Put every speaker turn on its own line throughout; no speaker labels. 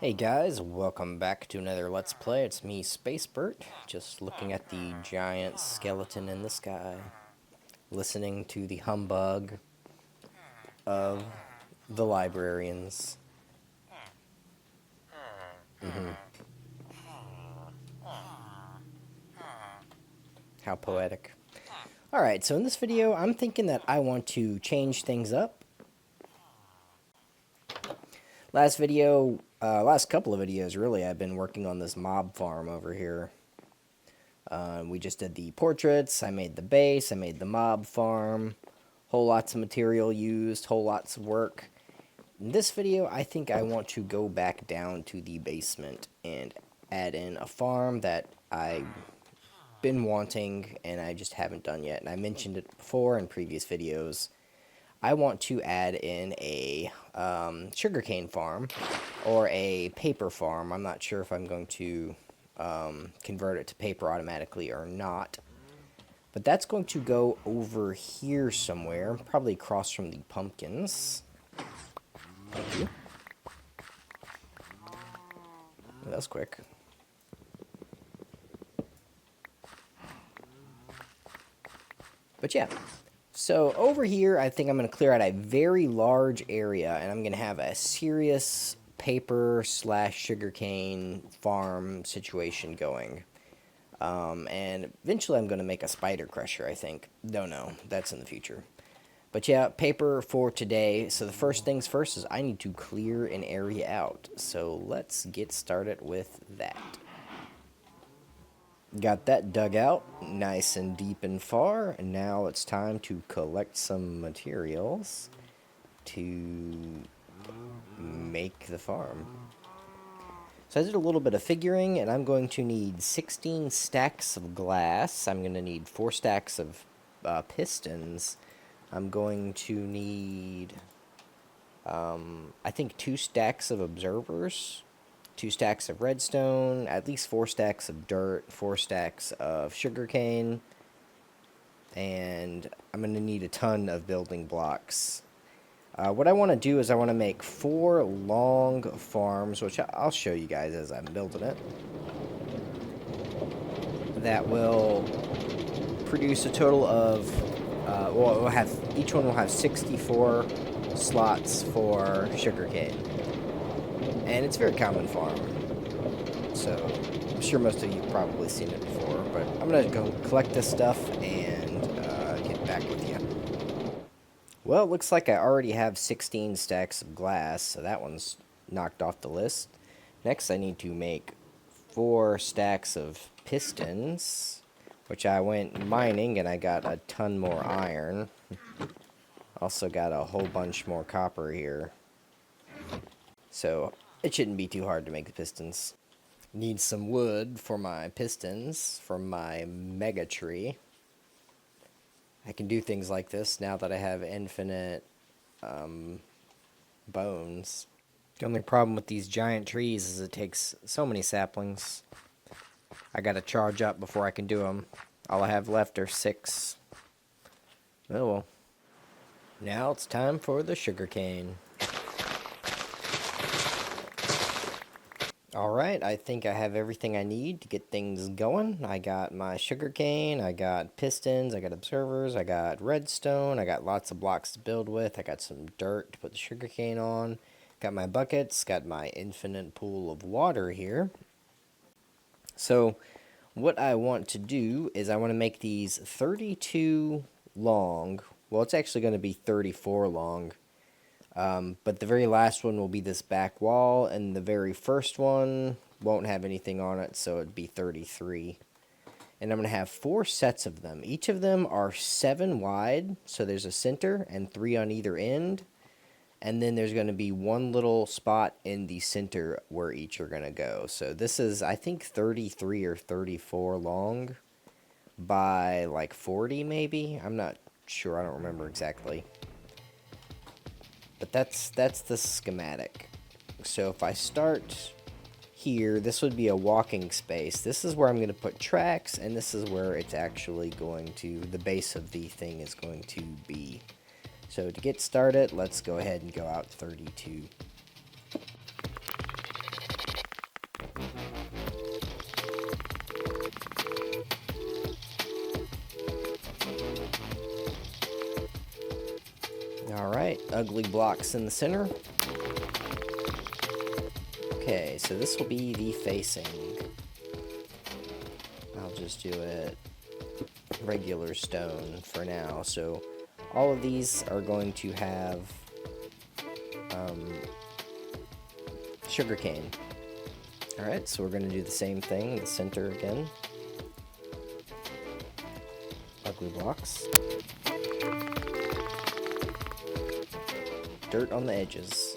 Hey guys, welcome back to another Let's Play. It's me, Space Burt, just looking at the giant skeleton in the sky, listening to the humbug of the librarians. How poetic. Alright, so in this video, I'm thinking that I want to change things up. Last couple of videos, really, I've been working on this mob farm over here. We just did the portraits, I made the base, I made the mob farm, whole lots of material used, whole lots of work. In this video, I think I want to go back down to the basement and add in a farm that I've been wanting and I just haven't done yet. And I mentioned it before in previous videos. I want to add in a sugarcane farm or a paper farm. I'm not sure if I'm going to convert it to paper automatically or not. But that's going to go over here somewhere, probably across from the pumpkins. Thank you. That was quick. But yeah, so over here I think I'm going to clear out a very large area and I'm going to have a serious paper / sugarcane farm situation going. And eventually I'm going to make a spider crusher, I think. No, that's in the future. But yeah, paper for today. So the first things first is I need to clear an area out. So let's get started with that. Got that dug out nice and deep and far. And now it's time to collect some materials to make the farm. So I did a little bit of figuring, and I'm going to need 16 stacks of glass. I'm going to need 4 stacks of pistons. I'm going to need, I think, 2 stacks of observers, 2 stacks of redstone, at least 4 stacks of dirt, 4 stacks of sugarcane, and I'm going to need a ton of building blocks. What I want to do is I want to make 4 long farms, which I'll show you guys as I'm building it, that will produce a total of, each one will have 64 slots for sugarcane. And it's a very common farm, so I'm sure most of you have probably seen it before, but I'm going to go collect this stuff and get back with you. Well, it looks like I already have 16 stacks of glass, so that one's knocked off the list. Next, I need to make 4 stacks of pistons, which I went mining and I got a ton more iron. Also got a whole bunch more copper here. So it shouldn't be too hard to make the pistons. Need some wood for my pistons from my mega tree. I can do things like this now that I have infinite bones. The only problem with these giant trees is it takes so many saplings. I gotta charge up before I can do them. All I have left are 6. Oh well. Now it's time for the sugarcane. Alright, I think I have everything I need to get things going. I got my sugarcane, I got pistons, I got observers, I got redstone, I got lots of blocks to build with, I got some dirt to put the sugarcane on, got my buckets, got my infinite pool of water here. So what I want to do is I want to make these 32 long. Well, it's actually going to be 34 long. But the very last one will be this back wall, and the very first one won't have anything on it, so it'd be 33. And I'm going to have 4 sets of them. Each of them are 7 wide, so there's a center and 3 on either end. And then there's going to be 1 little spot in the center where each are going to go. So this is, I think, 33 or 34 long by like 40 maybe. I'm not sure. I don't remember exactly. But that's the schematic. So if I start here, this would be a walking space. This is where I'm going to put tracks, and this is where it's actually going to, the base of the thing is going to be. So to get started, let's go ahead and go out 32. ugly blocks in the center. Okay, so this will be the facing. I'll just do it regular stone for now. So all of these are going to have sugarcane. Alright, so we're going to do the same thing, the center again. Ugly blocks. Dirt on the edges.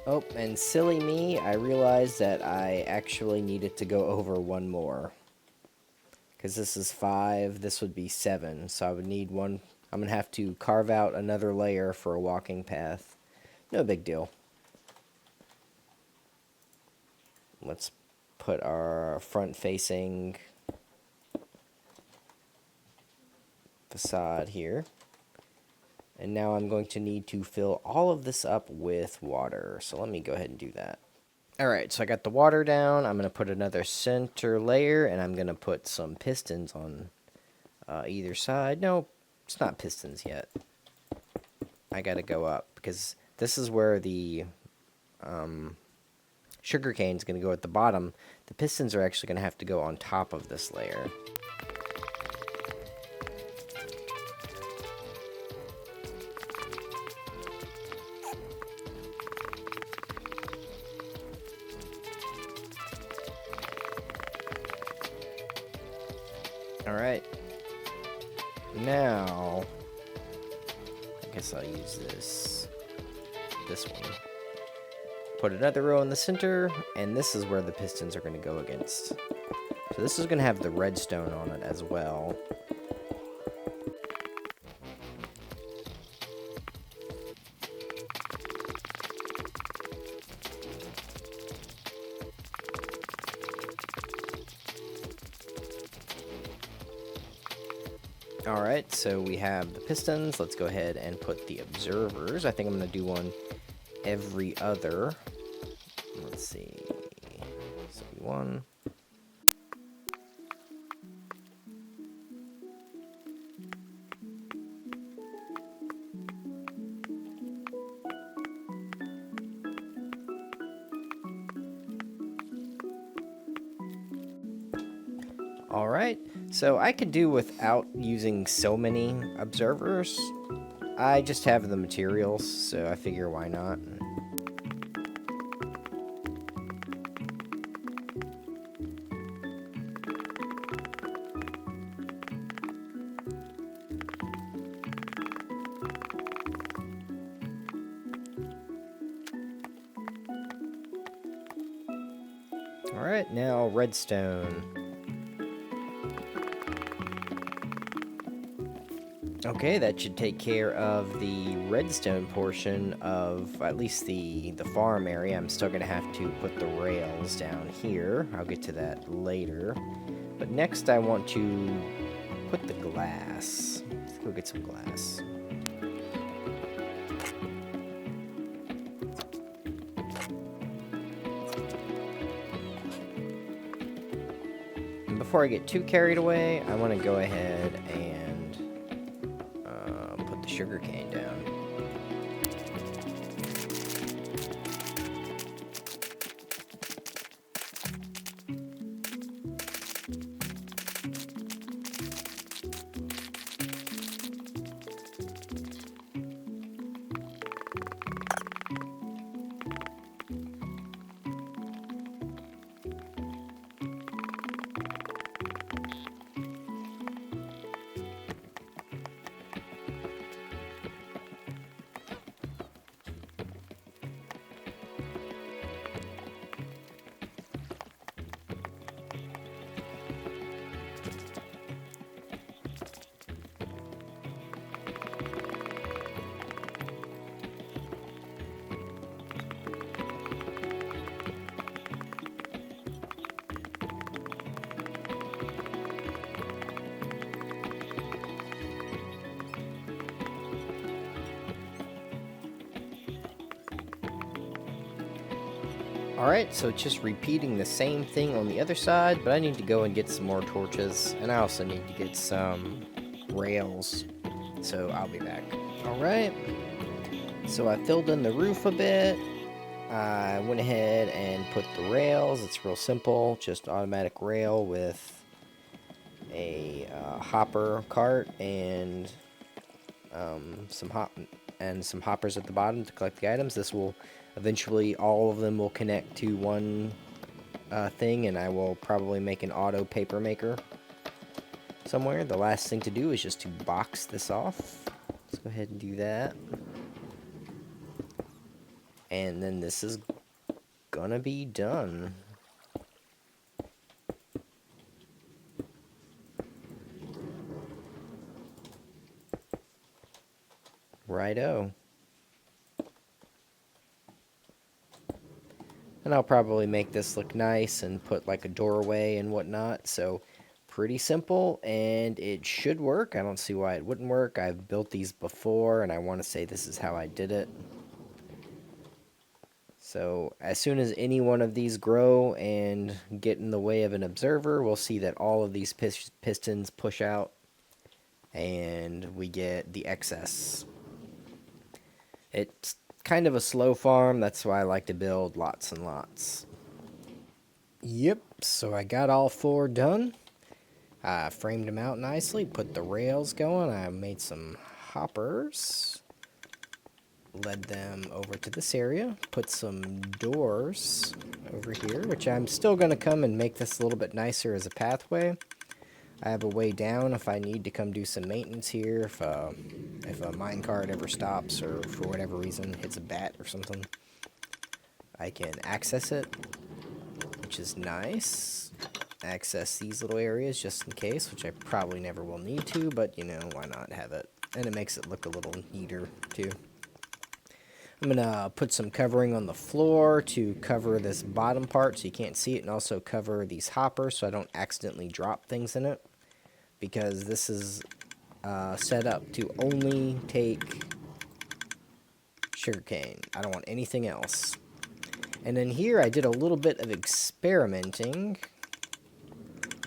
Oh, and silly me, I realized that I actually needed to go over one more. Because this is 5, this would be 7, so I would need one. I'm going to have to carve out another layer for a walking path. No big deal. Let's put our front-facing facade here. And now I'm going to need to fill all of this up with water. So let me go ahead and do that. Alright, so I got the water down. I'm going to put another center layer, and I'm going to put some pistons on either side. No, it's not pistons yet. I got to go up, because this is where the sugarcane is going to go at the bottom. The pistons are actually going to have to go on top of this layer. Alright, now, I guess I'll use this one. Put another row in the center, and this is where the pistons are going to go against. So this is going to have the redstone on it as well. Alright, so we have the pistons. Let's go ahead and put the observers. I think I'm going to do one every other. Let's see. So one. Alright, so I could do without using so many observers. I just have the materials, so I figure why not. Alright, now redstone. Okay, that should take care of the redstone portion of at least the farm area. I'm still going to have to put the rails down here. I'll get to that later. But next I want to put the glass. Let's go get some glass. And before I get too carried away, I want to go ahead and put the sugar cane down. Alright, so it's just repeating the same thing on the other side, but I need to go and get some more torches, and I also need to get some rails, so I'll be back. Alright, so I filled in the roof a bit. I went ahead and put the rails. It's real simple, just automatic rail with a hopper cart and some hoppers at the bottom to collect the items. This will eventually, all of them will connect to one thing, and I will probably make an auto paper maker somewhere. The last thing to do is just to box this off. Let's go ahead and do that. And then this is gonna be done. Righto. And I'll probably make this look nice and put like a doorway and whatnot. So pretty simple, and it should work. I don't see why it wouldn't work. I've built these before, and I want to say this is how I did it. So as soon as any one of these grow and get in the way of an observer, we'll see that all of these pistons push out, and we get the excess. It's kind of a slow farm, that's why I like to build lots and lots. Yep, so I got all 4 done. I framed them out nicely, put the rails going. I made some hoppers, led them over to this area, put some doors over here, which I'm still going to come and make this a little bit nicer as a pathway. I have a way down if I need to come do some maintenance here, if a minecart ever stops or for whatever reason hits a bat or something. I can access it, which is nice. Access these little areas just in case, which I probably never will need to, but you know, why not have it? And it makes it look a little neater too. I'm gonna put some covering on the floor to cover this bottom part so you can't see it, and also cover these hoppers so I don't accidentally drop things in it, because this is set up to only take sugarcane. I don't want anything else. And then here I did a little bit of experimenting.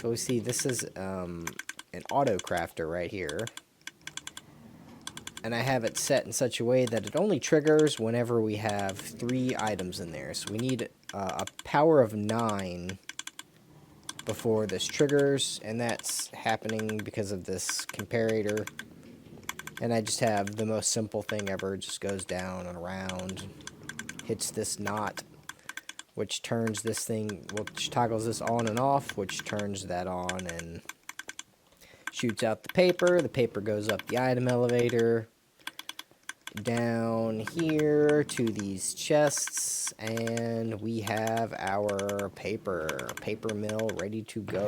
So we see this is an auto crafter right here. And I have it set in such a way that it only triggers whenever we have 3 items in there. So we need a power of 9 before this triggers, and that's happening because of this comparator. And I just have the most simple thing ever. It just goes down and around, hits this knot, which turns this thing, which toggles this on and off, which turns that on and shoots out the paper. The paper goes up the item elevator, down here to these chests, and we have our paper mill ready to go.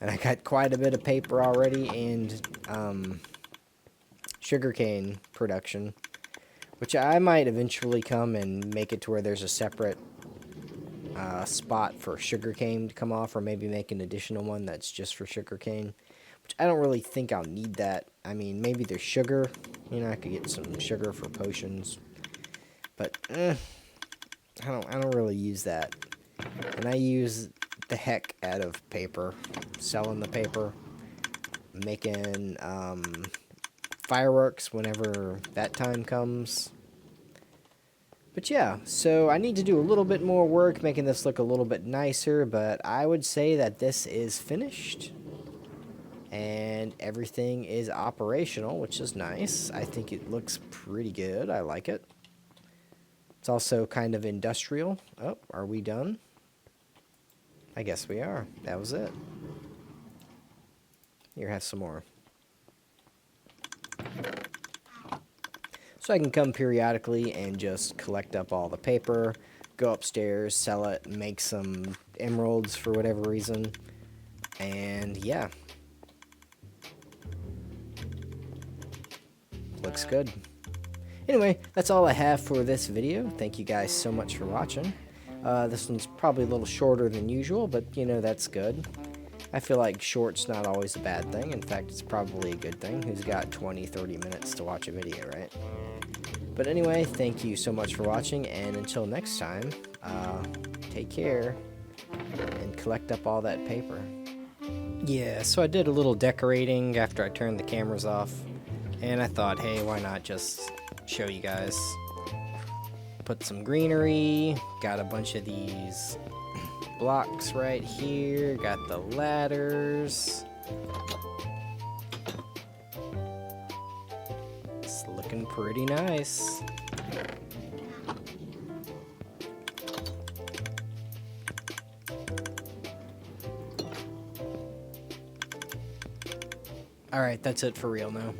And I got quite a bit of paper already, and sugarcane production, which I might eventually come and make it to where there's a separate spot for sugarcane to come off, or maybe make an additional one that's just for sugarcane, which I don't really think I'll need that. I mean, maybe there's sugar. You know, I could get some sugar for potions, but I don't really use that. And I use the heck out of paper, selling the paper, making fireworks whenever that time comes. But yeah, so I need to do a little bit more work making this look a little bit nicer, but I would say that this is finished. And everything is operational, which is nice. I think it looks pretty good. I like it. It's also kind of industrial. Oh, are we done? I guess we are. That was it. Here, have some more. So I can come periodically and just collect up all the paper, go upstairs, sell it, make some emeralds for whatever reason. And yeah. Looks good. Anyway, that's all I have for this video. Thank you guys so much for watching. This one's probably a little shorter than usual, but you know, that's good. I feel like short's not always a bad thing. In fact, it's probably a good thing. Who's got 20, 30 minutes to watch a video, right? But anyway, thank you so much for watching, and until next time, take care and collect up all that paper. Yeah, so I did a little decorating after I turned the cameras off, and I thought, hey, why not just show you guys. Put some greenery, got a bunch of these blocks right here, got the ladders. It's looking pretty nice. Alright, that's it for real now.